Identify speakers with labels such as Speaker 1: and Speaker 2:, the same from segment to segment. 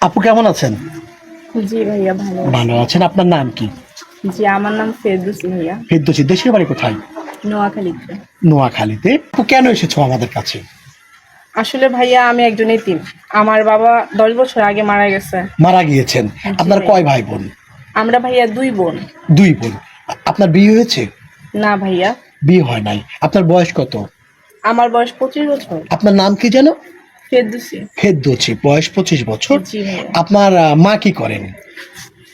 Speaker 1: আপু কেমন আছেন?
Speaker 2: জি ভাইয়া ভালো
Speaker 1: ভালো
Speaker 2: আছি।
Speaker 1: আছেন। আপনার নাম কি?
Speaker 2: জি আমার নাম ফেরদৌসী ভাইয়া,
Speaker 1: ফেরদৌসী। দেশের বাড়ি কোথায়?
Speaker 2: নোয়াখালীতে।
Speaker 1: নোয়াখালীতে। আপু কেন এসেছো আমাদের কাছে?
Speaker 2: আসলে ভাইয়া আমি একজন এতিম। আমার বাবা 10 বছর আগে মারা গেছে।
Speaker 1: মারা গিয়েছেন।
Speaker 2: জি
Speaker 1: আপনার
Speaker 2: ভাইয়া,
Speaker 1: কয় ভাই বোন?
Speaker 2: আমরা ভাইয়া 2 বোন।
Speaker 1: দুই বোন। আপনার বিয়ে হয়েছে?
Speaker 2: না ভাইয়া,
Speaker 1: বিয়ে হয় নাই। আপনার বয়স কত?
Speaker 2: আমার বয়স 25 বছর।
Speaker 1: আপনার নাম কি যেন?
Speaker 2: ফেরদৌসী।
Speaker 1: ফেরদৌসী। বয়স 25 বছর।
Speaker 2: জি ভাইয়া,
Speaker 1: আপনার মা কি করেন?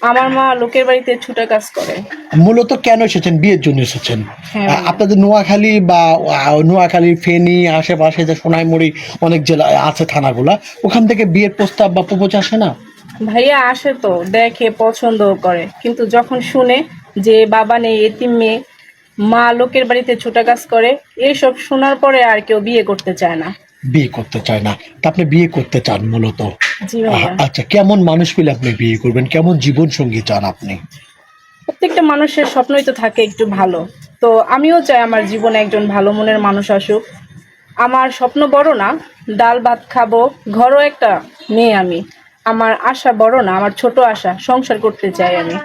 Speaker 2: আমার মা লোকের বাড়িতে ছুটা কাজ করে।
Speaker 1: মূলত কেন এসেছেন? বিয়ের জন্য এসেছেন?
Speaker 2: হ্যাঁ ভাইয়া।
Speaker 1: আপনাদের নোয়াখালী বা নোয়াখালী, ফেনী আশেপাশে যে সোনাইমুড়ি অনেক জেলা আছে, থানাগুলা, ওখান থেকে বিয়ের প্রস্তাব বা প্রপোজ আসে না?
Speaker 2: ভাইয়া আসে তো, দেখে পছন্দ করে, কিন্তু যখন শুনে যে বাবা নেই, এতিম মেয়ে, মা লোকের বাড়িতে ছুটা কাজ করে, এইসব শোনার পরে আর কেউ বিয়ে করতে চায় না।
Speaker 1: বিয়ে করতে চায় না। তা আপনি বিয়ে করতে চান মূলত?
Speaker 2: জি ভাইয়া।
Speaker 1: আচ্ছা, কেমন মানুষ পেলে আপনি বিয়ে করবেন? কেমন জীবন সঙ্গী চান আপনি?
Speaker 2: প্রত্যেকটা মানুষের স্বপ্নই তো থাকে একটু ভালো। তো আমিও চাই আমার জীবনে একজন ভালো মনের মানুষ আসুক। আমার স্বপ্ন বড় না, ডাল ভাত খাবো, ঘরও একটা মেয়ে আমি। আমার আশা বড় না, আমার ছোট আশা, সংসার করতে চাই আমি।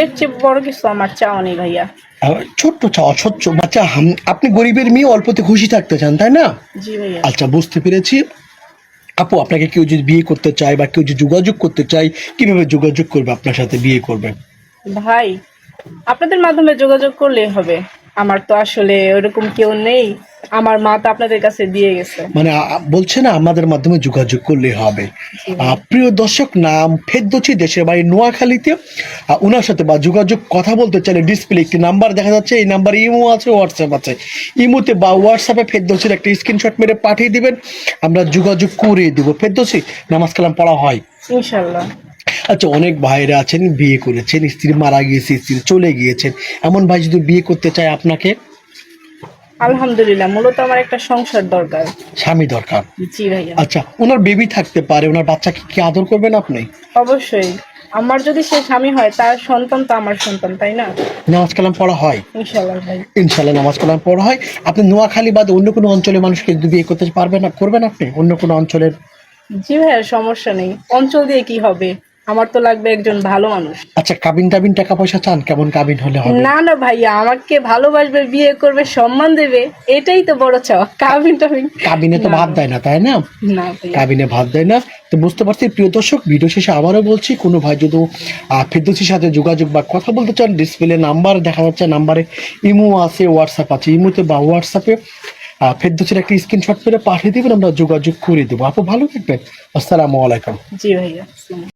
Speaker 2: এর চেয়ে বড় কিছু আমার চাওয়া নেই ভাইয়া।
Speaker 1: ছোট্ট চাওয়া, ছোট্ট বাচ্চা। আপনি গরিবের মেয়ে, অল্পতে খুশি থাকতে চান, তাই না?
Speaker 2: জি ভাইয়া।
Speaker 1: আচ্ছা, বুঝতে পেরেছি। আপু, আপনাকে কেউ যদি বিয়ে করতে চায় বা কেউ যদি যোগাযোগ করতে চায়, কিভাবে যোগাযোগ করবে আপনার সাথে, বিয়ে করবে?
Speaker 2: ভাই, আপনাদের মাধ্যমে যোগাযোগ করলেই হবে। আমার তো আসলে ওরকম কেউ নেই। আমার মা তো আপনাদের কাছে দিয়ে গেছে।
Speaker 1: মানে বলছে না, আমাদের মাধ্যমে যোগাযোগ করলে হবে।
Speaker 2: জি ভাইয়া।
Speaker 1: প্রিয় দর্শক, নাম ফেরদৌসী, দেশের বাড়ি নোয়াখালীতে। ওনার সাথে বা যোগাযোগ কথা বলতে চাইলে ডিসপ্লে একটি নাম্বার দেখা যাচ্ছে, এই নাম্বারে ইমো আছে, হোয়াটসঅ্যাপ আছে। ইমোতে বা হোয়াটসঅ্যাপে ফেরদৌসীর একটা স্ক্রিনশট মেরে পাঠিয়ে দিবেন, আমরা যোগাযোগ করে দিব। ফেরদৌসী, নামাজ কালাম পড়া হয়?
Speaker 2: ইনশাল্লাহ।
Speaker 1: আচ্ছা, অনেক ভাইরা আছেন বিয়ে করেছেন, স্ত্রী মারা গিয়েছে, স্ত্রী চলে গিয়েছেন, এমন ভাই যদি বিয়ে করতে চায় আপনাকে?
Speaker 2: আলহামদুলিল্লাহ, মূলত আমার একটা সংসার দরকার।
Speaker 1: স্বামী দরকার।
Speaker 2: জি ভাইয়া।
Speaker 1: আচ্ছা, ওনার বেবি থাকতে পারে, ওনার বাচ্চাকে কি আদর করবেন আপনি?
Speaker 2: অবশ্যই। আমার যদি সে স্বামী হয়, তার সন্তান তো আমার সন্তান, তাই না?
Speaker 1: নামাজ কালাম পড়া হয়?
Speaker 2: ইনশাল্লাহ ভাই।
Speaker 1: ইনশাল্লাহ নামাজ কালাম পড়া হয়। আপনি নোয়াখালী বাদে অন্য কোনো অঞ্চলের মানুষকে যদি বিয়ে করতে পারবেন না, করবেন আপনি অন্য কোনো অঞ্চলের?
Speaker 2: জি ভাইয়া, সমস্যা নেই। অঞ্চল দিয়ে কি হবে, আমার তো লাগবে একজন ভালো মানুষ।
Speaker 1: আচ্ছা, কাবিন টাবিন, টাকা পয়সা চান? কেমন কাবিন হলে হবে?
Speaker 2: না না ভাইয়া, আমাকে ভালোবাসবে, বিয়ে করবে, সম্মান দেবে, এটাই তো বড় চাওয়া। কাবিন টাবিন
Speaker 1: কাবিনে তো
Speaker 2: না,
Speaker 1: ভাত দেয় না, তাই না?
Speaker 2: না ভাইয়া।
Speaker 1: কাবিনে ভাত দেয় না। তো বুঝতে পারছি। প্রিয় দর্শক, ভিডিও শেষে আবারও বলছি, কোনো ভাই যদি ফেরদৌসীর সাথে যোগাযোগ বা কথা বলতে চান, ডিসপ্লে নাম্বার দেখা যাচ্ছে, নাম্বারে ইমো আছে, হোয়াটসঅ্যাপ আছে। ইমোতে বা হোয়াটসঅ্যাপে ফেরদৌসীর একটা স্ক্রিনশট করে পাঠিয়ে দেবেন, আমরা যোগাযোগ করে দেবো। আপু, ভালো থাকবেন। আসসালামু আলাইকুম।
Speaker 2: জি ভাইয়া।